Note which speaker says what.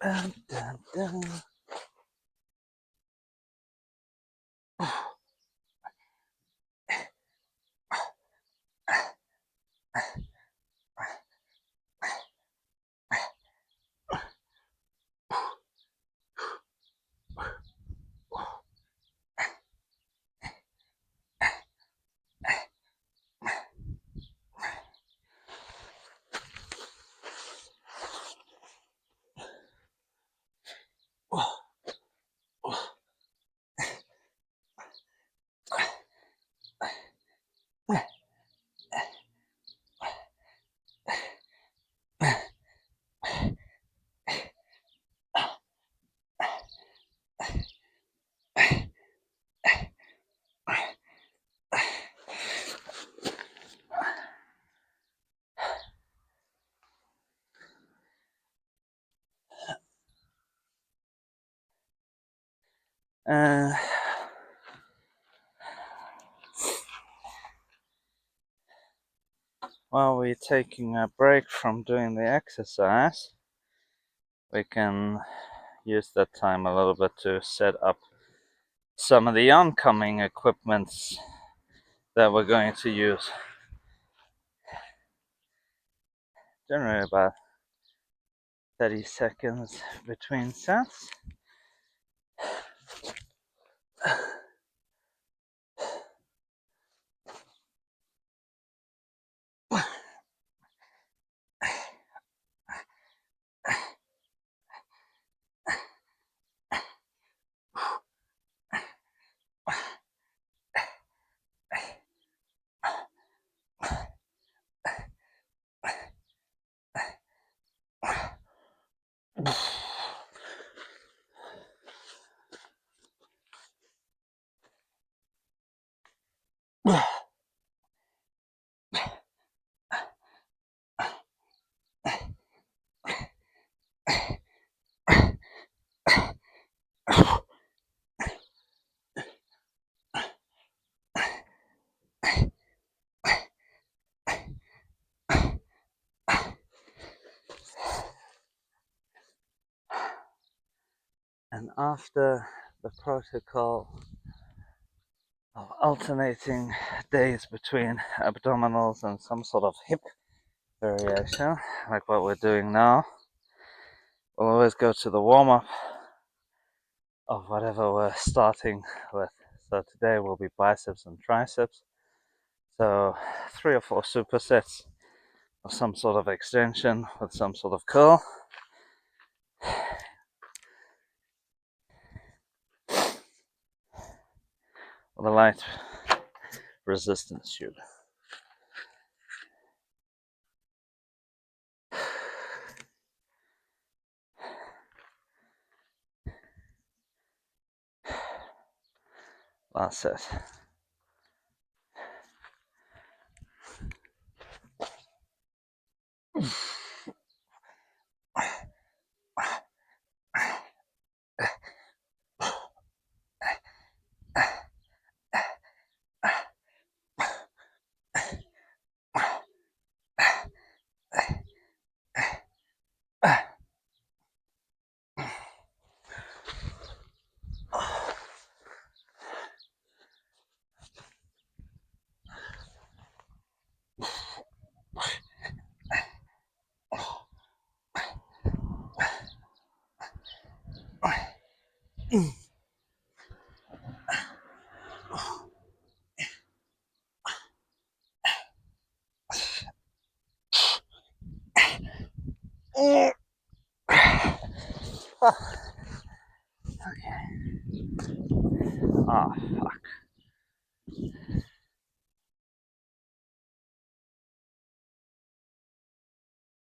Speaker 1: Dun, dun, dun. Uh, while we're taking a break from doing the exercise, we can use that time a little bit to set up some of the oncoming equipments that we're going to use. Generally about 30 seconds between sets. And after the protocol of alternating days between abdominals and some sort of hip variation, like what we're doing now, we'll always go to the warm-up of whatever we're starting with. So today will be biceps and triceps. So 3 or 4 supersets of some sort of extension with some sort of curl. With a light resistance tube. Last set. Okay. Ah, fuck.